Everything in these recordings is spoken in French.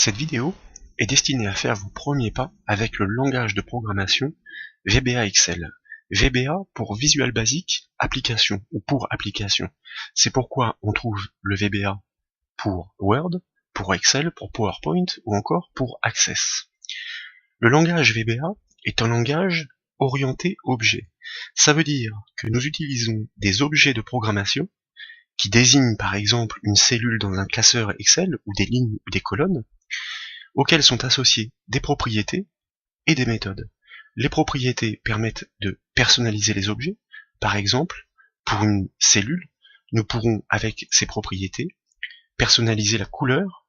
Cette vidéo est destinée à faire vos premiers pas avec le langage de programmation VBA Excel. VBA pour Visual Basic Application ou pour application. C'est pourquoi on trouve le VBA pour Word, pour Excel, pour PowerPoint ou encore pour Access. Le langage VBA est un langage orienté objet. Ça veut dire que nous utilisons des objets de programmation qui désignent par exemple une cellule dans un classeur Excel ou des lignes ou des colonnes, auxquelles sont associées des propriétés et des méthodes. Les propriétés permettent de personnaliser les objets. Par exemple, pour une cellule, nous pourrons, avec ces propriétés, personnaliser la couleur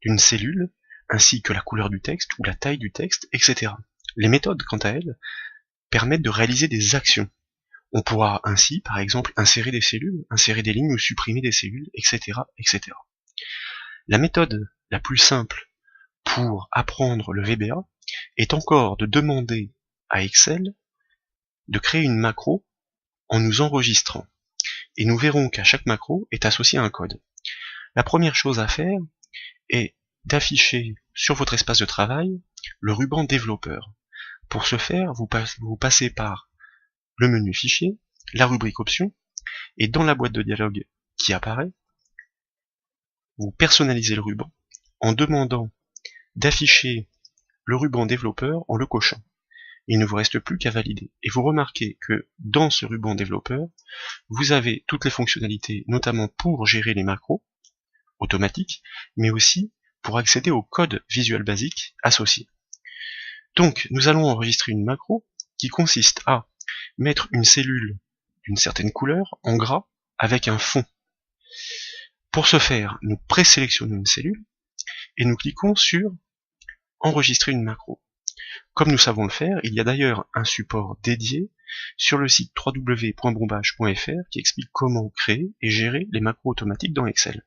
d'une cellule, ainsi que la couleur du texte ou la taille du texte, etc. Les méthodes, quant à elles, permettent de réaliser des actions. On pourra ainsi, par exemple, insérer des cellules, insérer des lignes ou supprimer des cellules, etc., etc. La méthode la plus simple pour apprendre le VBA est encore de demander à Excel de créer une macro en nous enregistrant. Et nous verrons qu'à chaque macro est associé un code. La première chose à faire est d'afficher sur votre espace de travail le ruban développeur. Pour ce faire, vous passez par le menu Fichier, la rubrique Options, et dans la boîte de dialogue qui apparaît, vous personnalisez le ruban en demandant d'afficher le ruban développeur en le cochant. Il ne vous reste plus qu'à valider. Et vous remarquez que dans ce ruban développeur, vous avez toutes les fonctionnalités, notamment pour gérer les macros automatiques, mais aussi pour accéder au code Visual Basic associé. Donc, nous allons enregistrer une macro qui consiste à mettre une cellule d'une certaine couleur en gras avec un fond. Pour ce faire, nous présélectionnons une cellule et nous cliquons sur enregistrer une macro. Comme nous savons le faire, il y a d'ailleurs un support dédié sur le site www.bombage.fr qui explique comment créer et gérer les macros automatiques dans Excel.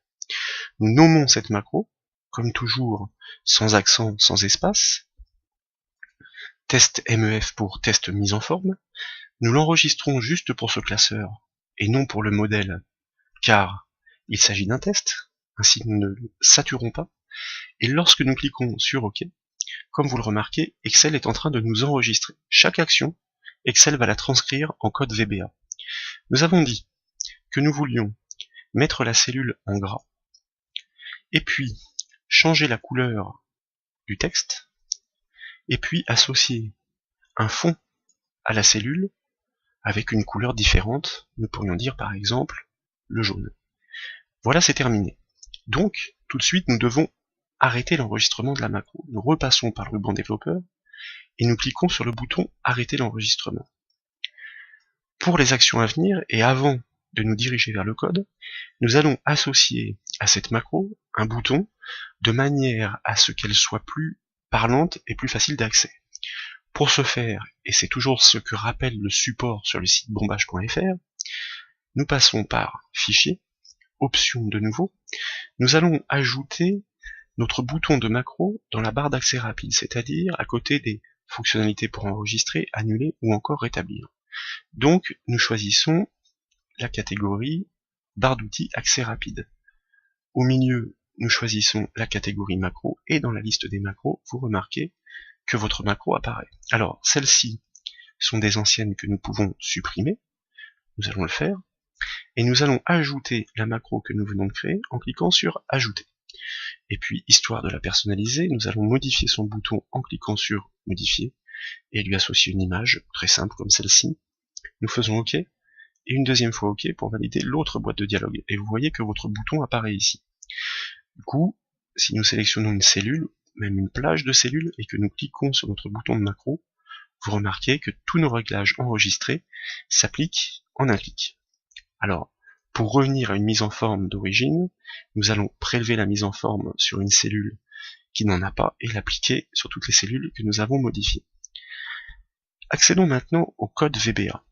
Nous nommons cette macro, comme toujours, sans accent, sans espace, test MEF pour test mise en forme. Nous l'enregistrons juste pour ce classeur et non pour le modèle, car il s'agit d'un test, ainsi nous ne le saturons pas. Et lorsque nous cliquons sur OK, comme vous le remarquez, Excel est en train de nous enregistrer. Chaque action, Excel va la transcrire en code VBA. Nous avons dit que nous voulions mettre la cellule en gras, et puis changer la couleur du texte, et puis associer un fond à la cellule avec une couleur différente. Nous pourrions dire par exemple le jaune. Voilà, c'est terminé. Donc, tout de suite, nous devons arrêter l'enregistrement de la macro. Nous repassons par le ruban développeur et nous cliquons sur le bouton arrêter l'enregistrement. Pour les actions à venir et avant de nous diriger vers le code, nous allons associer à cette macro un bouton de manière à ce qu'elle soit plus parlante et plus facile d'accès. Pour ce faire, et c'est toujours ce que rappelle le support sur le site bombage.fr, nous passons par Fichier, Options de nouveau, nous allons ajouter notre bouton de macro dans la barre d'accès rapide, c'est-à-dire à côté des fonctionnalités pour enregistrer, annuler ou encore rétablir. Donc nous choisissons la catégorie barre d'outils accès rapide. Au milieu, nous choisissons la catégorie macro et dans la liste des macros, vous remarquez que votre macro apparaît. Alors celles-ci sont des anciennes que nous pouvons supprimer, nous allons le faire, et nous allons ajouter la macro que nous venons de créer en cliquant sur ajouter. Et puis, histoire de la personnaliser, nous allons modifier son bouton en cliquant sur modifier et lui associer une image très simple comme celle-ci. Nous faisons OK et une deuxième fois OK pour valider l'autre boîte de dialogue. Et vous voyez que votre bouton apparaît ici. Du coup, si nous sélectionnons une cellule, même une plage de cellules, et que nous cliquons sur notre bouton de macro, vous remarquez que tous nos réglages enregistrés s'appliquent en un clic. Alors, pour revenir à une mise en forme d'origine, nous allons prélever la mise en forme sur une cellule qui n'en a pas et l'appliquer sur toutes les cellules que nous avons modifiées. Accédons maintenant au code VBA.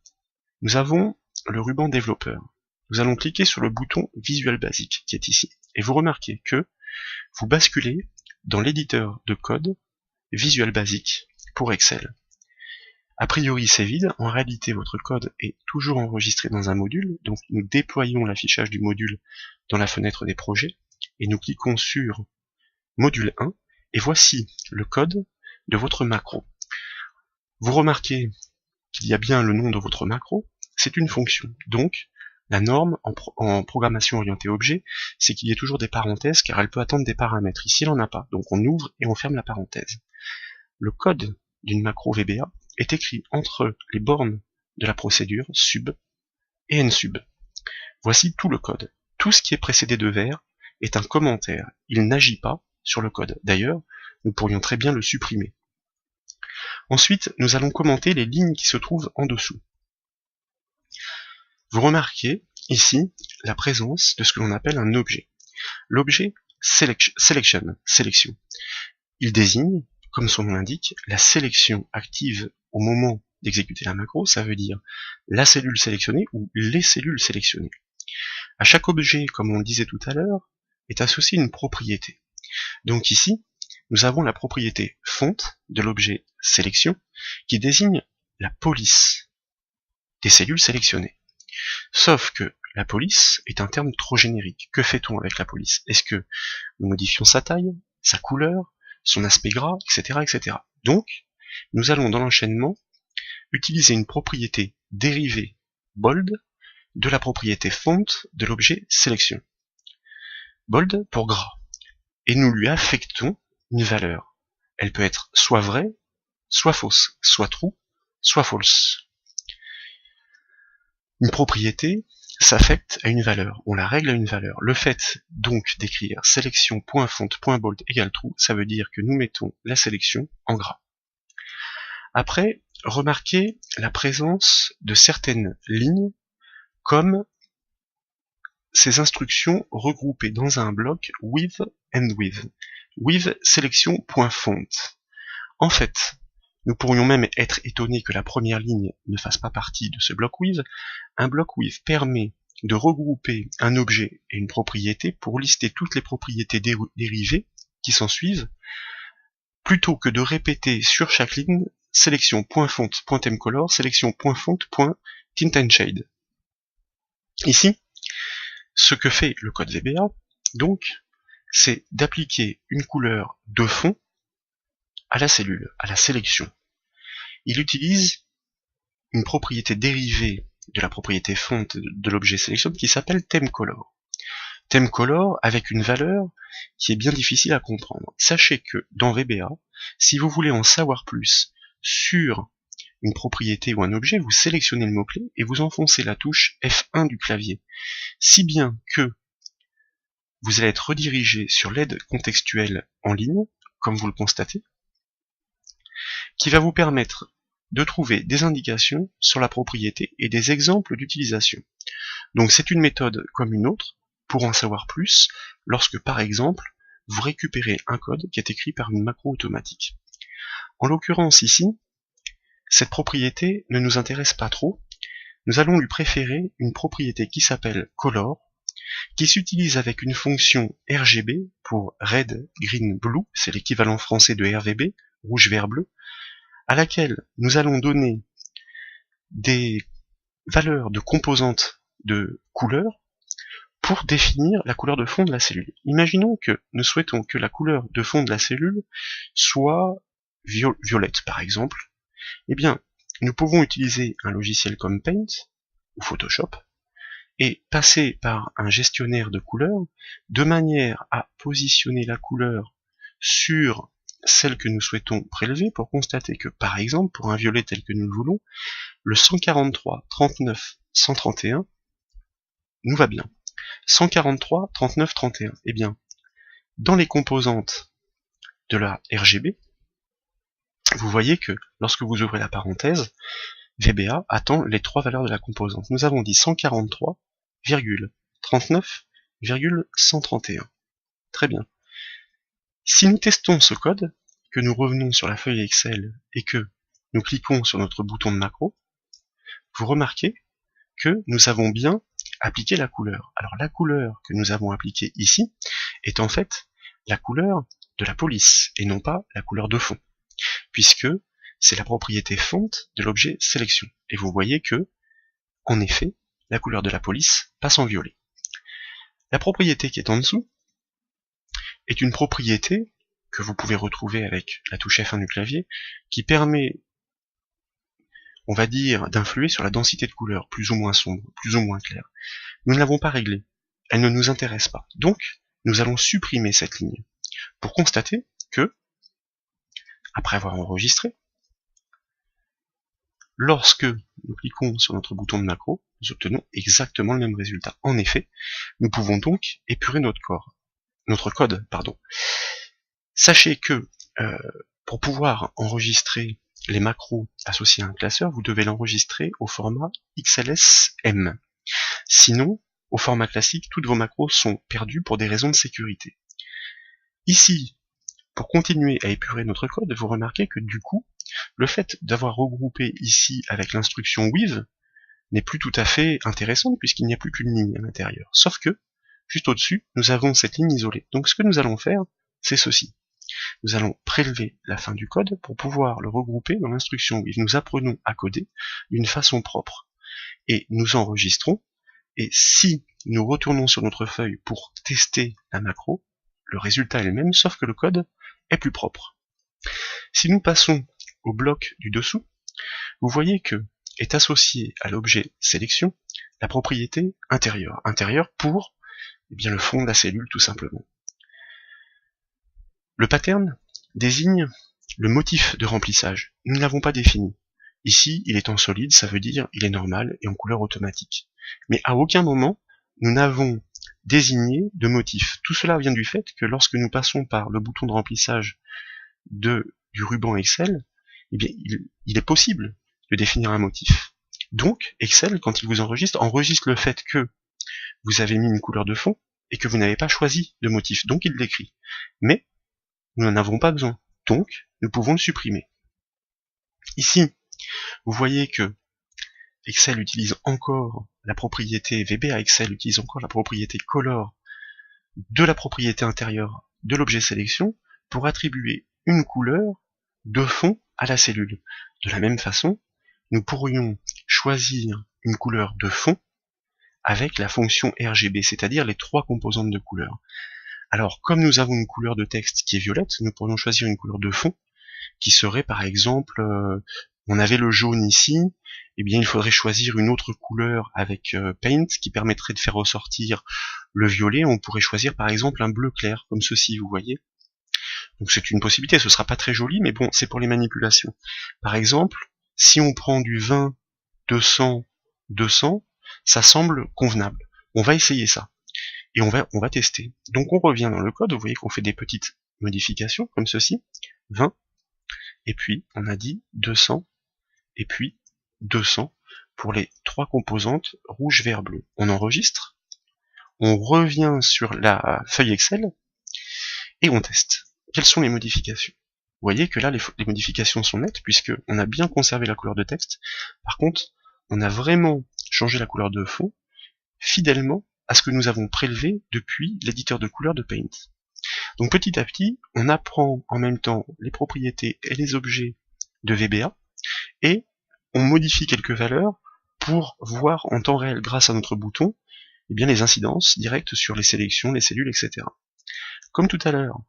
Nous avons le ruban développeur. Nous allons cliquer sur le bouton Visual Basic qui est ici. Et vous remarquez que vous basculez dans l'éditeur de code Visual Basic pour Excel. A priori c'est vide, en réalité votre code est toujours enregistré dans un module, donc nous déployons l'affichage du module dans la fenêtre des projets, et nous cliquons sur module 1, Et voici le code de votre macro. Vous remarquez qu'il y a bien le nom de votre macro, c'est une fonction. Donc, la norme en programmation orientée objet, c'est qu'il y ait toujours des parenthèses car elle peut attendre des paramètres. Ici, elle n'en a pas. Donc on ouvre et on ferme la parenthèse. Le code d'une macro VBA est écrit entre les bornes de la procédure sub et nsub. Voici tout le code. Tout ce qui est précédé de vert est un commentaire. Il n'agit pas sur le code. D'ailleurs, nous pourrions très bien le supprimer. Ensuite, nous allons commenter les lignes qui se trouvent en dessous. Vous remarquez ici la présence de ce que l'on appelle un objet. L'objet sélection. Il désigne, comme son nom l'indique, la sélection active au moment d'exécuter la macro, ça veut dire la cellule sélectionnée ou les cellules sélectionnées. À chaque objet, comme on le disait tout à l'heure, est associée une propriété. Donc ici, nous avons la propriété font de l'objet sélection qui désigne la police des cellules sélectionnées. Sauf que la police est un terme trop générique. Que fait-on avec la police? Est-ce que nous modifions sa taille, sa couleur, son aspect gras, etc., etc. Donc, nous allons dans l'enchaînement utiliser une propriété dérivée bold de la propriété font de l'objet sélection. Bold pour gras. Et nous lui affectons une valeur. Elle peut être soit vraie, soit fausse, soit true, soit false. Une propriété s'affecte à une valeur, on la règle à une valeur. Le fait donc d'écrire sélection.font.bold égale true, ça veut dire que nous mettons la sélection en gras. Après, remarquez la présence de certaines lignes comme ces instructions regroupées dans un bloc with and with. With sélection.font. En fait, nous pourrions même être étonnés que la première ligne ne fasse pas partie de ce bloc with. Un bloc with permet de regrouper un objet et une propriété pour lister toutes les propriétés dérivées qui s'en suivent, plutôt que de répéter sur chaque ligne sélection.font.themcolor, sélection.font.tintandshade. Ici, ce que fait le code VBA, donc, c'est d'appliquer une couleur de fond à la cellule, à la sélection. Il utilise une propriété dérivée de la propriété font de l'objet sélection qui s'appelle ThemeColor. ThemeColor avec une valeur qui est bien difficile à comprendre. Sachez que dans VBA, si vous voulez en savoir plus sur une propriété ou un objet, vous sélectionnez le mot-clé et vous enfoncez la touche F1 du clavier. Si bien que vous allez être redirigé sur l'aide contextuelle en ligne, comme vous le constatez, qui va vous permettre de trouver des indications sur la propriété et des exemples d'utilisation. Donc c'est une méthode comme une autre pour en savoir plus lorsque par exemple vous récupérez un code qui est écrit par une macro automatique. En l'occurrence ici, cette propriété ne nous intéresse pas trop, nous allons lui préférer une propriété qui s'appelle color, qui s'utilise avec une fonction RGB pour red, green, blue, c'est l'équivalent français de RVB, rouge, vert, bleu, à laquelle nous allons donner des valeurs de composantes de couleurs pour définir la couleur de fond de la cellule. Imaginons que nous souhaitons que la couleur de fond de la cellule soit violette par exemple. Eh bien, nous pouvons utiliser un logiciel comme Paint ou Photoshop et passer par un gestionnaire de couleurs de manière à positionner la couleur sur celle que nous souhaitons prélever pour constater que, par exemple, pour un violet tel que nous le voulons, le 143, 39, 131 nous va bien. 143, 39, 31. Eh bien, dans les composantes de la RGB, vous voyez que lorsque vous ouvrez la parenthèse, VBA attend les trois valeurs de la composante. Nous avons dit 143,39,131. Très bien. Si nous testons ce code, que nous revenons sur la feuille Excel et que nous cliquons sur notre bouton de macro, vous remarquez que nous avons bien appliqué la couleur. Alors la couleur que nous avons appliquée ici est en fait la couleur de la police et non pas la couleur de fond, puisque c'est la propriété font de l'objet sélection. Et vous voyez que, en effet, la couleur de la police passe en violet. La propriété qui est en dessous est une propriété que vous pouvez retrouver avec la touche F1 du clavier, qui permet, on va dire, d'influer sur la densité de couleurs, plus ou moins sombre, plus ou moins claire. Nous ne l'avons pas réglée. Elle ne nous intéresse pas. Donc, nous allons supprimer cette ligne pour constater que, après avoir enregistré, lorsque nous cliquons sur notre bouton de macro, nous obtenons exactement le même résultat. En effet, nous pouvons donc épurer notre code. Sachez que pour pouvoir enregistrer les macros associés à un classeur, vous devez l'enregistrer au format XLSM. Sinon, au format classique, toutes vos macros sont perdues pour des raisons de sécurité. Ici, pour continuer à épurer notre code, vous remarquez que du coup, le fait d'avoir regroupé ici avec l'instruction with n'est plus tout à fait intéressant puisqu'il n'y a plus qu'une ligne à l'intérieur. Sauf que, juste au-dessus, nous avons cette ligne isolée. Donc ce que nous allons faire, c'est ceci. Nous allons prélever la fin du code pour pouvoir le regrouper dans l'instruction with. Nous apprenons à coder d'une façon propre. Et nous enregistrons, et si nous retournons sur notre feuille pour tester la macro, le résultat est le même, sauf que le code est plus propre. Si nous passons au bloc du dessous, vous voyez que est associé à l'objet sélection la propriété intérieure. Intérieure pour le fond de la cellule tout simplement. Le pattern désigne le motif de remplissage. Nous ne l'avons pas défini. Ici, il est en solide, ça veut dire il est normal et en couleur automatique. Mais à aucun moment, nous n'avons désigné de motif. Tout cela vient du fait que lorsque nous passons par le bouton de remplissage du ruban Excel, il est possible de définir un motif. Donc, Excel, quand il vous enregistre le fait que vous avez mis une couleur de fond et que vous n'avez pas choisi de motif. Donc, il l'écrit. Mais, nous n'en avons pas besoin. Donc, nous pouvons le supprimer. Ici, vous voyez que Excel utilise encore la propriété, VBA Excel utilise encore la propriété color de la propriété intérieure de l'objet sélection pour attribuer une couleur de fond à la cellule. De la même façon, nous pourrions choisir une couleur de fond avec la fonction RGB, c'est-à-dire les trois composantes de couleur. Alors, comme nous avons une couleur de texte qui est violette, nous pourrions choisir une couleur de fond qui serait par exemple, on avait le jaune ici, il faudrait choisir une autre couleur avec Paint qui permettrait de faire ressortir le violet. On pourrait choisir par exemple un bleu clair, comme ceci, vous voyez. Donc c'est une possibilité, ce sera pas très joli, mais bon, c'est pour les manipulations. Par exemple, si on prend du 20, 200, 200, ça semble convenable. On va essayer ça. Et on va tester. Donc on revient dans le code, vous voyez qu'on fait des petites modifications, comme ceci. 20, et puis on a dit 200, et puis 200, pour les trois composantes rouge, vert, bleu. On enregistre, on revient sur la feuille Excel, et on teste. Quelles sont les modifications? Vous voyez que là, les modifications sont nettes, puisqu'on a bien conservé la couleur de texte. Par contre, on a vraiment changé la couleur de fond, fidèlement à ce que nous avons prélevé depuis l'éditeur de couleurs de Paint. Donc petit à petit, on apprend en même temps les propriétés et les objets de VBA, et on modifie quelques valeurs pour voir en temps réel, grâce à notre bouton, les incidences directes sur les sélections, les cellules, etc. Comme tout à l'heure,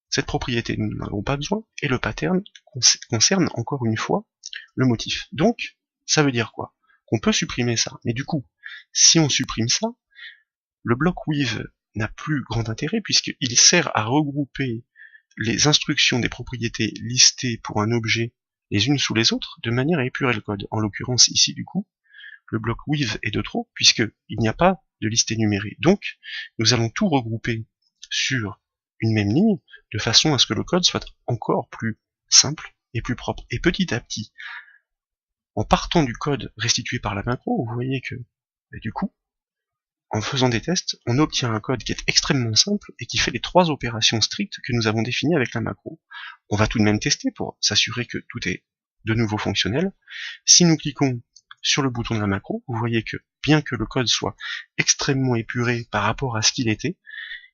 cette propriété, nous n'en avons pas besoin, et le pattern concerne encore une fois le motif. Donc, ça veut dire quoi? Qu'on peut supprimer ça. Mais du coup, si on supprime ça, le bloc with n'a plus grand intérêt puisqu'il sert à regrouper les instructions des propriétés listées pour un objet les unes sous les autres de manière à épurer le code. En l'occurrence ici du coup, le bloc with est de trop puisqu'il n'y a pas de liste énumérée. Donc, nous allons tout regrouper sur une même ligne de façon à ce que le code soit encore plus simple et plus propre. Et petit à petit, en partant du code restitué par la macro, vous voyez que, du coup, en faisant des tests, on obtient un code qui est extrêmement simple et qui fait les trois opérations strictes que nous avons définies avec la macro. On va tout de même tester pour s'assurer que tout est de nouveau fonctionnel. Si nous cliquons sur le bouton de la macro, vous voyez que, bien que le code soit extrêmement épuré par rapport à ce qu'il était,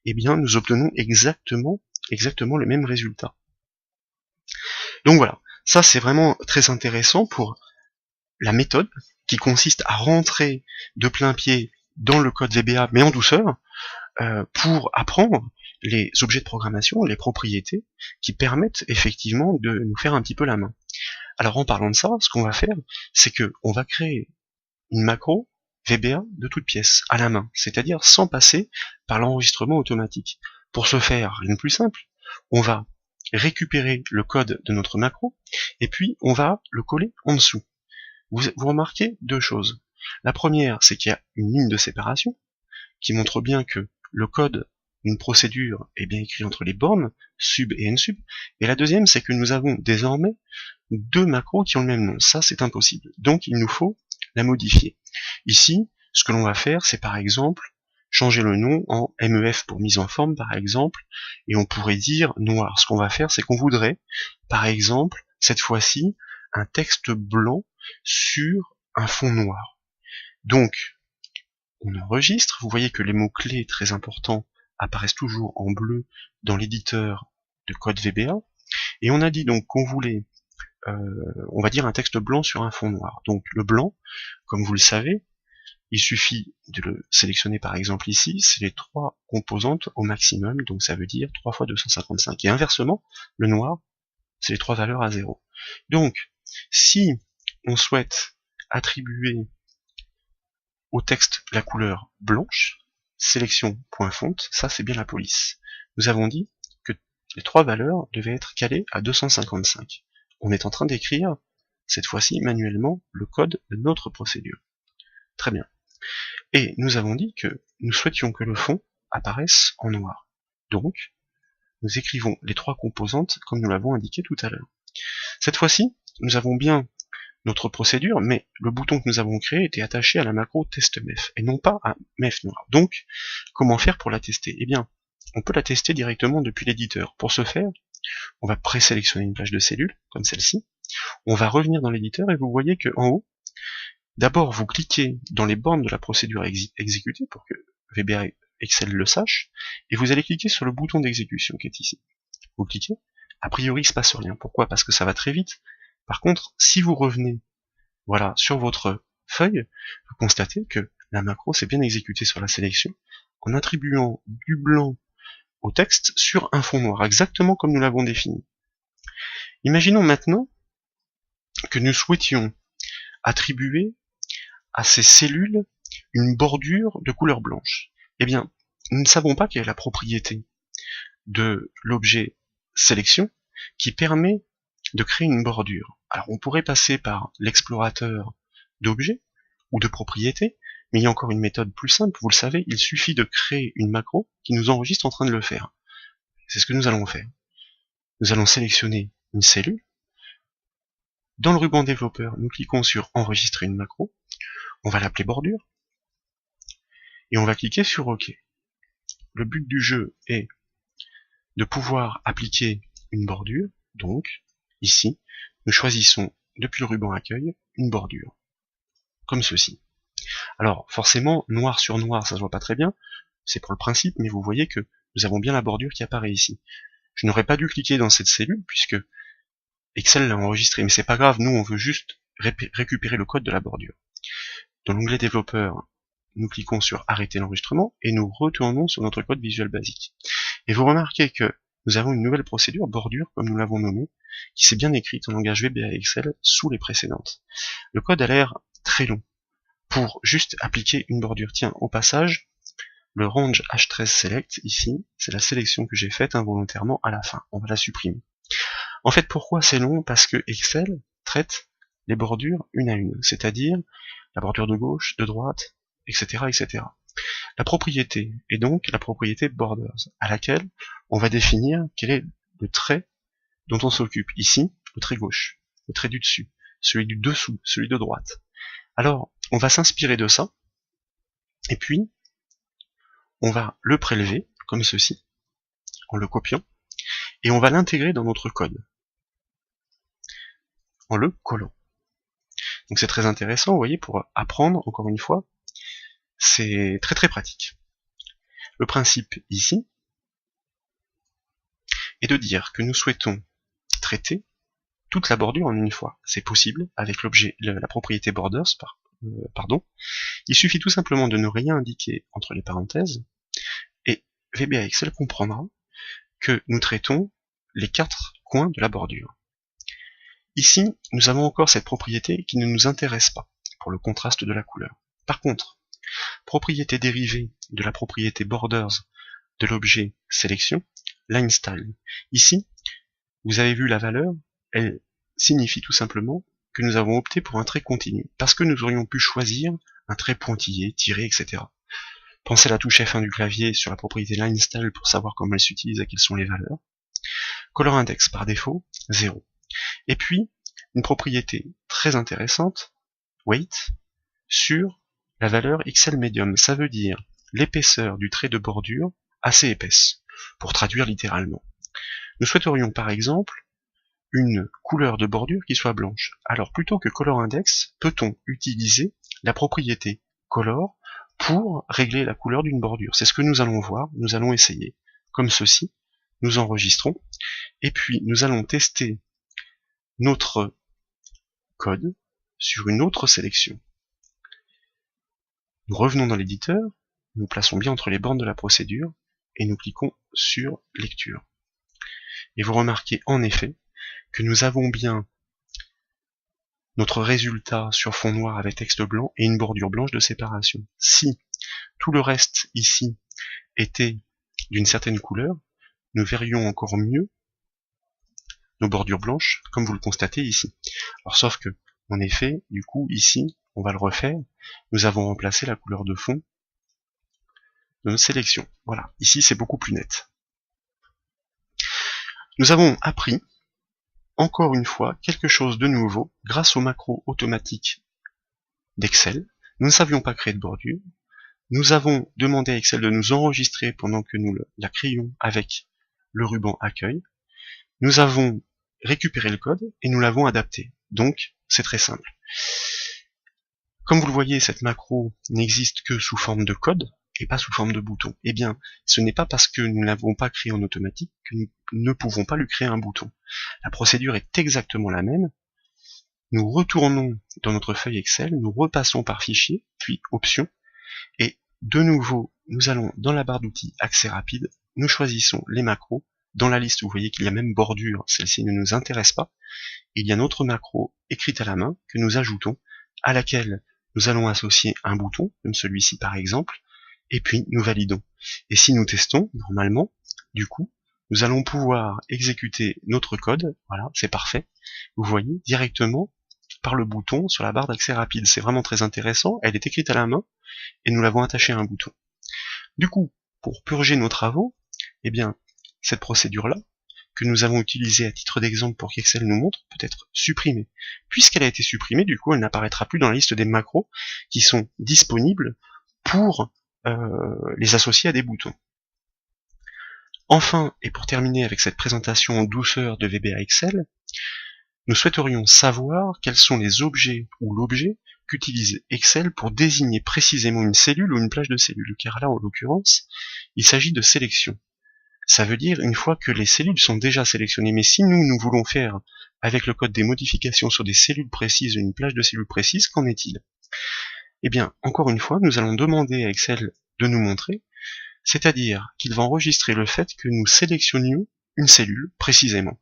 nous obtenons exactement le même résultat. Donc voilà, ça c'est vraiment très intéressant pour la méthode qui consiste à rentrer de plein pied dans le code VBA, mais en douceur, pour apprendre les objets de programmation, les propriétés, qui permettent effectivement de nous faire un petit peu la main. Alors en parlant de ça, ce qu'on va faire, c'est que on va créer une macro VBA de toute pièce, à la main, c'est-à-dire sans passer par l'enregistrement automatique. Pour ce faire, rien de plus simple, on va récupérer le code de notre macro, et puis on va le coller en dessous. Vous remarquez deux choses. La première, c'est qu'il y a une ligne de séparation, qui montre bien que le code d'une procédure est bien écrit entre les bornes, sub et nsub, et la deuxième, c'est que nous avons désormais deux macros qui ont le même nom. Ça, c'est impossible. Donc, il nous faut la modifier. Ici, ce que l'on va faire, c'est par exemple changer le nom en MEF pour mise en forme, par exemple, et on pourrait dire noir. Ce qu'on va faire, c'est qu'on voudrait, par exemple, cette fois-ci, un texte blanc sur un fond noir. Donc, on enregistre, vous voyez que les mots-clés très importants apparaissent toujours en bleu dans l'éditeur de code VBA, et on a dit donc qu'on voulait, on va dire un texte blanc sur un fond noir. Donc le blanc, comme vous le savez, il suffit de le sélectionner par exemple ici, c'est les trois composantes au maximum, donc ça veut dire 3 fois 255. Et inversement, le noir, c'est les trois valeurs à 0. Donc, si on souhaite attribuer au texte la couleur blanche, sélection.font, ça c'est bien la police. Nous avons dit que les trois valeurs devaient être calées à 255. On est en train d'écrire, cette fois-ci manuellement, le code de notre procédure. Très bien. Et nous avons dit que nous souhaitions que le fond apparaisse en noir. Donc, nous écrivons les trois composantes comme nous l'avons indiqué tout à l'heure. Cette fois-ci, nous avons bien notre procédure, mais le bouton que nous avons créé était attaché à la macro testMef, et non pas à mef noir. Donc, comment faire pour la tester? Eh bien, on peut la tester directement depuis l'éditeur. Pour ce faire, on va présélectionner une plage de cellules, comme celle-ci. On va revenir dans l'éditeur, et vous voyez que en haut, d'abord vous cliquez dans les bornes de la procédure exécutée, pour que VBA Excel le sache, et vous allez cliquer sur le bouton d'exécution qui est ici. Vous cliquez, a priori il se passe rien. Pourquoi? Parce que ça va très vite. Par contre, si vous revenez voilà, sur votre feuille, vous constatez que la macro s'est bien exécutée sur la sélection en attribuant du blanc au texte sur un fond noir, exactement comme nous l'avons défini. Imaginons maintenant que nous souhaitions attribuer à ces cellules une bordure de couleur blanche. Eh bien, nous ne savons pas quelle est la propriété de l'objet sélection qui permet de créer une bordure. Alors on pourrait passer par l'explorateur d'objets ou de propriétés, mais il y a encore une méthode plus simple, vous le savez, il suffit de créer une macro qui nous enregistre en train de le faire. C'est ce que nous allons faire. Nous allons sélectionner une cellule. Dans le ruban développeur, nous cliquons sur enregistrer une macro, on va l'appeler bordure, et on va cliquer sur OK. Le but du jeu est de pouvoir appliquer une bordure, donc ici, nous choisissons depuis le ruban accueil une bordure, comme ceci. Alors forcément, noir sur noir, ça se voit pas très bien, c'est pour le principe, mais vous voyez que nous avons bien la bordure qui apparaît ici. Je n'aurais pas dû cliquer dans cette cellule, puisque Excel l'a enregistré, mais c'est pas grave, nous on veut juste récupérer le code de la bordure. Dans l'onglet développeur, nous cliquons sur arrêter l'enregistrement, et nous retournons sur notre code Visual Basic. Et vous remarquez que nous avons une nouvelle procédure, bordure, comme nous l'avons nommée, qui s'est bien écrite en langage VBA Excel sous les précédentes. Le code a l'air très long pour juste appliquer une bordure. Tiens, au passage, le range h13 select, ici, c'est la sélection que j'ai faite involontairement à la fin. On va la supprimer. En fait, pourquoi c'est long? Parce que Excel traite les bordures une à une, c'est-à-dire la bordure de gauche, de droite, etc., etc. La propriété est donc la propriété borders, à laquelle on va définir quel est le trait dont on s'occupe. Ici, le trait gauche, le trait du dessus, celui du dessous, celui de droite. Alors, on va s'inspirer de ça, et puis, on va le prélever, comme ceci, en le copiant, et on va l'intégrer dans notre code, en le collant. Donc c'est très intéressant, vous voyez, pour apprendre, encore une fois, c'est très très pratique. Le principe ici est de dire que nous souhaitons traiter toute la bordure en une fois. C'est possible avec l'objet, la propriété borders, pardon. Il suffit tout simplement de ne rien indiquer entre les parenthèses, et VBA Excel comprendra que nous traitons les 4 coins de la bordure. Ici, nous avons encore cette propriété qui ne nous intéresse pas, pour le contraste de la couleur. Par contre, propriété dérivée de la propriété borders de l'objet sélection, line style. Ici, vous avez vu la valeur, elle signifie tout simplement que nous avons opté pour un trait continu, parce que nous aurions pu choisir un trait pointillé, tiré, etc. Pensez à la touche F1 du clavier sur la propriété line style pour savoir comment elle s'utilise et quelles sont les valeurs. Color index par défaut, 0. Et puis, une propriété très intéressante, weight, sur la valeur XL medium. Ça veut dire l'épaisseur du trait de bordure assez épaisse, pour traduire littéralement. Nous souhaiterions par exemple une couleur de bordure qui soit blanche. Alors plutôt que color index, peut-on utiliser la propriété color pour régler la couleur d'une bordure? C'est ce que nous allons voir, nous allons essayer. Comme ceci, nous enregistrons, et puis nous allons tester notre code sur une autre sélection. Nous revenons dans l'éditeur, nous plaçons bien entre les bornes de la procédure, et nous cliquons sur lecture. Et vous remarquez en effet que nous avons bien notre résultat sur fond noir avec texte blanc et une bordure blanche de séparation. Si tout le reste ici était d'une certaine couleur, nous verrions encore mieux nos bordures blanches, comme vous le constatez ici. Alors sauf que, en effet, du coup, ici, on va le refaire, nous avons remplacé la couleur de fond de notre sélection. Voilà, ici c'est beaucoup plus net. Nous avons appris, encore une fois, quelque chose de nouveau, grâce au macro automatique d'Excel. Nous ne savions pas créer de bordure. Nous avons demandé à Excel de nous enregistrer pendant que nous la créions avec le ruban accueil. Nous avons récupéré le code et nous l'avons adapté. Donc, c'est très simple. Comme vous le voyez, cette macro n'existe que sous forme de code et pas sous forme de bouton. Eh bien, ce n'est pas parce que nous ne l'avons pas créé en automatique que nous ne pouvons pas lui créer un bouton. La procédure est exactement la même. Nous retournons dans notre feuille Excel, nous repassons par fichier, puis options, et de nouveau, nous allons dans la barre d'outils accès rapide, nous choisissons les macros. Dans la liste, vous voyez qu'il y a même bordure, celle-ci ne nous intéresse pas. Il y a notre macro écrite à la main que nous ajoutons, à laquelle nous allons associer un bouton, comme celui-ci par exemple, et puis nous validons. Et si nous testons, normalement, du coup, nous allons pouvoir exécuter notre code, voilà, c'est parfait, vous voyez, directement par le bouton sur la barre d'accès rapide. C'est vraiment très intéressant, elle est écrite à la main, et nous l'avons attachée à un bouton. Du coup, pour purger nos travaux, eh bien, cette procédure-là, que nous avons utilisée à titre d'exemple pour qu'Excel nous montre, peut être supprimée. Puisqu'elle a été supprimée, du coup, elle n'apparaîtra plus dans la liste des macros qui sont disponibles pour les associer à des boutons. Enfin, et pour terminer avec cette présentation en douceur de VBA Excel, nous souhaiterions savoir quels sont les objets ou l'objet qu'utilise Excel pour désigner précisément une cellule ou une plage de cellules, car là, en l'occurrence, il s'agit de sélection. Ça veut dire une fois que les cellules sont déjà sélectionnées, mais si nous voulons faire avec le code des modifications sur des cellules précises, une plage de cellules précises, qu'en est-il? Eh bien, encore une fois, nous allons demander à Excel de nous montrer, c'est-à-dire qu'il va enregistrer le fait que nous sélectionnions une cellule précisément.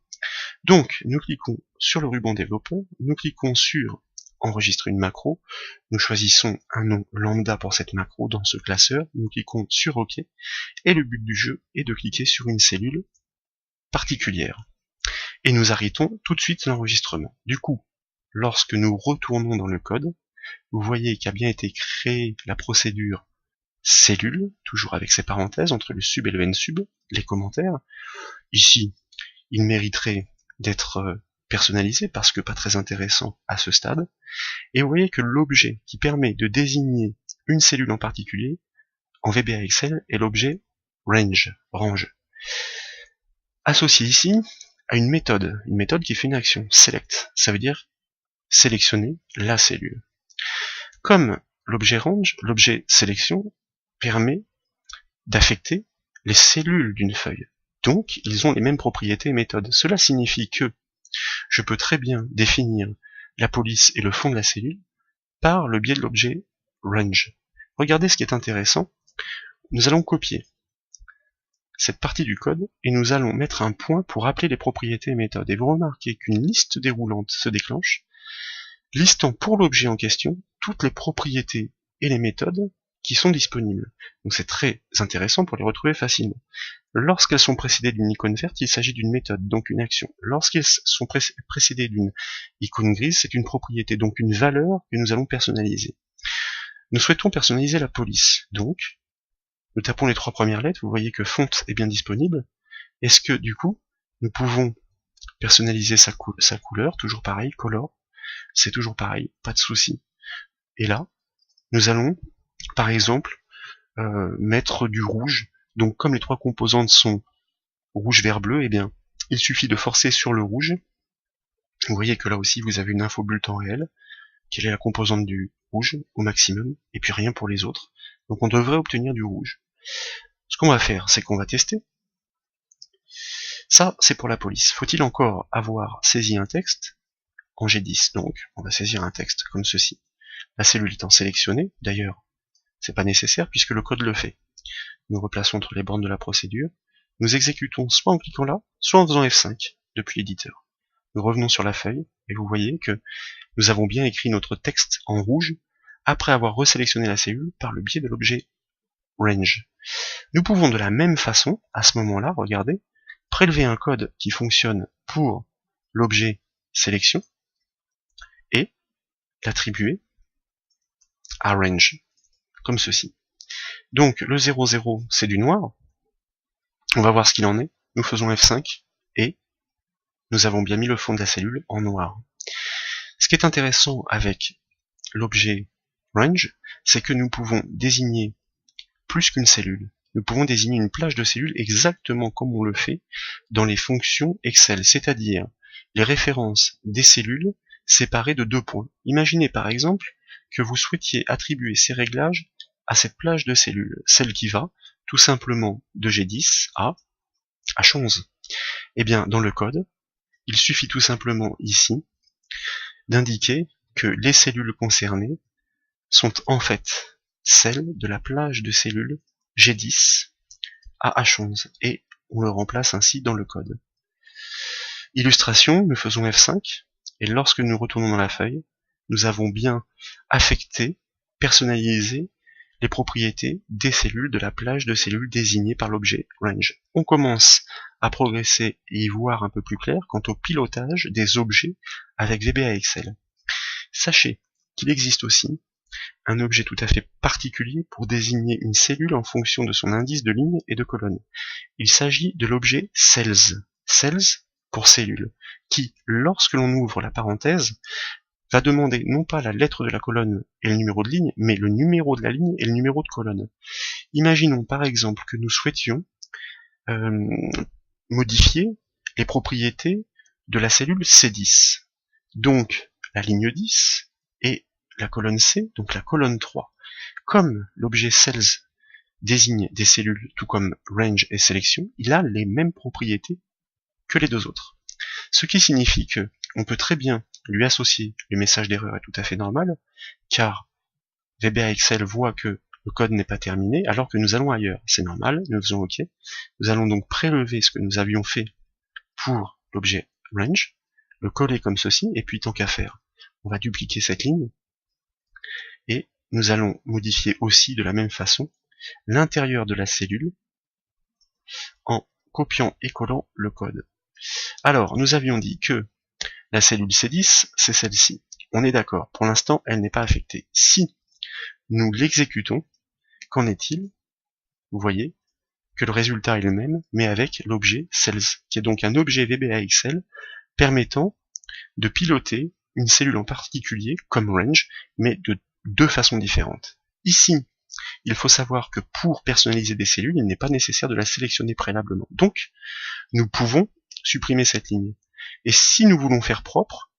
Donc, nous cliquons sur le ruban développeur, nous cliquons sur enregistrer une macro, nous choisissons un nom lambda pour cette macro dans ce classeur, nous cliquons sur OK, et le but du jeu est de cliquer sur une cellule particulière. Et nous arrêtons tout de suite l'enregistrement. Du coup, lorsque nous retournons dans le code, vous voyez qu'a bien été créée la procédure cellule, toujours avec ces parenthèses entre le sub et le nsub, les commentaires. Ici, il mériterait d'être personnalisé parce que pas très intéressant à ce stade. Et vous voyez que l'objet qui permet de désigner une cellule en particulier en VBA Excel est l'objet range, associé ici à une méthode qui fait une action, select, ça veut dire sélectionner la cellule. Comme l'objet range, l'objet sélection permet d'affecter les cellules d'une feuille. Donc, ils ont les mêmes propriétés et méthodes. Cela signifie que je peux très bien définir la police et le fond de la cellule par le biais de l'objet range. Regardez ce qui est intéressant. Nous allons copier cette partie du code et nous allons mettre un point pour appeler les propriétés et méthodes. Et vous remarquez qu'une liste déroulante se déclenche, listant pour l'objet en question toutes les propriétés et les méthodes qui sont disponibles. Donc c'est très intéressant pour les retrouver facilement. Lorsqu'elles sont précédées d'une icône verte, il s'agit d'une méthode, donc une action. Lorsqu'elles sont précédées d'une icône grise, c'est une propriété, donc une valeur que nous allons personnaliser. Nous souhaitons personnaliser la police, donc nous tapons les 3 premières lettres, vous voyez que font est bien disponible. Est-ce que du coup, nous pouvons personnaliser sa couleur, toujours pareil, color, c'est toujours pareil, pas de souci. Et là, nous allons, par exemple, mettre du rouge. Donc comme les 3 composantes sont rouge, vert, bleu, eh bien, il suffit de forcer sur le rouge. Vous voyez que là aussi, vous avez une info bulle temps réel. Quelle est la composante du rouge au maximum, et puis rien pour les autres. Donc on devrait obtenir du rouge. Ce qu'on va faire, c'est qu'on va tester. Ça, c'est pour la police. Faut-il encore avoir saisi un texte en G10? Donc, on va saisir un texte comme ceci. La cellule étant sélectionnée, d'ailleurs, c'est pas nécessaire puisque le code le fait. Nous replaçons entre les bornes de la procédure. Nous exécutons soit en cliquant là, soit en faisant F5 depuis l'éditeur. Nous revenons sur la feuille et vous voyez que nous avons bien écrit notre texte en rouge après avoir resélectionné la cellule par le biais de l'objet range. Nous pouvons de la même façon, à ce moment-là, regardez, prélever un code qui fonctionne pour l'objet sélection et l'attribuer à range, comme ceci. Donc le 00 c'est du noir, on va voir ce qu'il en est, nous faisons F5 et nous avons bien mis le fond de la cellule en noir. Ce qui est intéressant avec l'objet range, c'est que nous pouvons désigner plus qu'une cellule. Nous pouvons désigner une plage de cellules exactement comme on le fait dans les fonctions Excel, c'est-à-dire les références des cellules séparées de 2 points. Imaginez par exemple que vous souhaitiez attribuer ces réglages à cette plage de cellules, celle qui va tout simplement de G10 à H11. Eh bien, dans le code, il suffit tout simplement ici d'indiquer que les cellules concernées sont en fait celles de la plage de cellules G10 à H11 et on le remplace ainsi dans le code. Illustration, nous faisons F5 et lorsque nous retournons dans la feuille, nous avons bien affecté, personnalisé les propriétés des cellules de la plage de cellules désignées par l'objet range. On commence à progresser et y voir un peu plus clair quant au pilotage des objets avec VBA Excel. Sachez qu'il existe aussi un objet tout à fait particulier pour désigner une cellule en fonction de son indice de ligne et de colonne. Il s'agit de l'objet cells, cells pour cellule, qui, lorsque l'on ouvre la parenthèse, va demander non pas la lettre de la colonne et le numéro de ligne, mais le numéro de la ligne et le numéro de colonne. Imaginons par exemple que nous souhaitions modifier les propriétés de la cellule C10. Donc la ligne 10 et la colonne C, donc la colonne 3. Comme l'objet cells désigne des cellules tout comme range et sélection, il a les mêmes propriétés que les 2 autres. Ce qui signifie que on peut très bien lui associer le message d'erreur est tout à fait normal, car VBA Excel voit que le code n'est pas terminé, alors que nous allons ailleurs. C'est normal, nous faisons OK. Nous allons donc prélever ce que nous avions fait pour l'objet range, le coller comme ceci, et puis tant qu'à faire, on va dupliquer cette ligne, et nous allons modifier aussi de la même façon l'intérieur de la cellule en copiant et collant le code. Alors, nous avions dit que la cellule C10, c'est celle-ci. On est d'accord, pour l'instant, elle n'est pas affectée. Si nous l'exécutons, qu'en est-il? Vous voyez que le résultat est le même, mais avec l'objet cells, qui est donc un objet VBA Excel permettant de piloter une cellule en particulier, comme range, mais de 2 façons différentes. Ici, il faut savoir que pour personnaliser des cellules, il n'est pas nécessaire de la sélectionner préalablement. Donc, nous pouvons supprimer cette ligne. Et si nous voulons faire propre,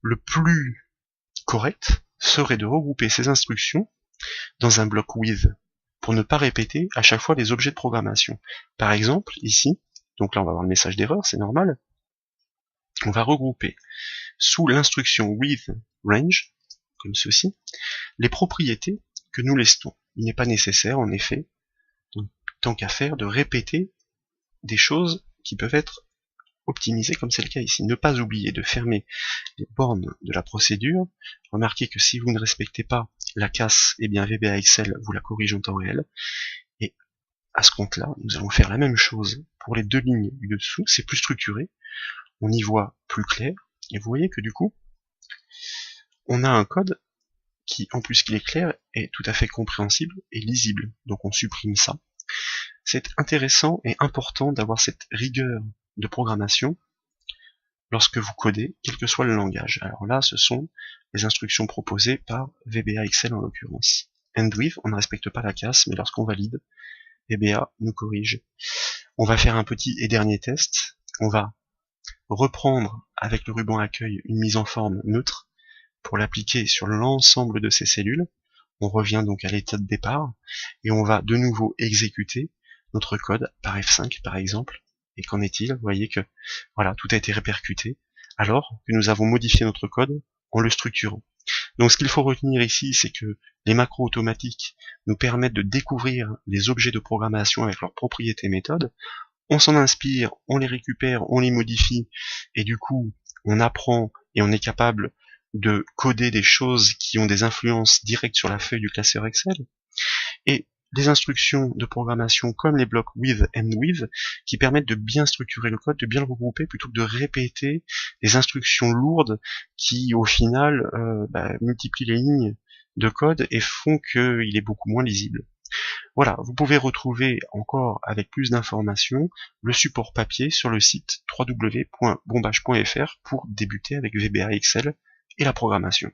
le plus correct serait de regrouper ces instructions dans un bloc with, pour ne pas répéter à chaque fois les objets de programmation. Par exemple, ici, donc là on va avoir le message d'erreur, c'est normal, on va regrouper sous l'instruction with range, comme ceci, les propriétés que nous listons. Il n'est pas nécessaire, en effet, donc, tant qu'à faire, de répéter des choses qui peuvent être optimisées comme c'est le cas ici. Ne pas oublier de fermer les bornes de la procédure. Remarquez que si vous ne respectez pas la casse, eh bien VBA Excel vous la corrige en temps réel. Et à ce compte-là, nous allons faire la même chose pour les deux lignes du dessous. C'est plus structuré, on y voit plus clair, et vous voyez que du coup, on a un code qui, en plus qu'il est clair, est tout à fait compréhensible et lisible. Donc on supprime ça. C'est intéressant et important d'avoir cette rigueur de programmation lorsque vous codez, quel que soit le langage. Alors là, ce sont les instructions proposées par VBA Excel en l'occurrence. End with, on ne respecte pas la casse, mais lorsqu'on valide, VBA nous corrige. On va faire un petit et dernier test. On va reprendre avec le ruban accueil une mise en forme neutre pour l'appliquer sur l'ensemble de ces cellules. On revient donc à l'état de départ et on va de nouveau exécuter notre code par F5 par exemple. Et qu'en est-il? Vous voyez que voilà, tout a été répercuté alors que nous avons modifié notre code en le structurant. Donc ce qu'il faut retenir ici, c'est que les macros automatiques nous permettent de découvrir les objets de programmation avec leurs propriétés méthodes. On s'en inspire, on les récupère, on les modifie, et du coup, on apprend et on est capable de coder des choses qui ont des influences directes sur la feuille du classeur Excel. Et des instructions de programmation comme les blocs with and with qui permettent de bien structurer le code, de bien le regrouper plutôt que de répéter des instructions lourdes qui au final multiplient les lignes de code et font qu'il est beaucoup moins lisible. Voilà, vous pouvez retrouver encore avec plus d'informations le support papier sur le site www.bombage.fr pour débuter avec VBA Excel et la programmation.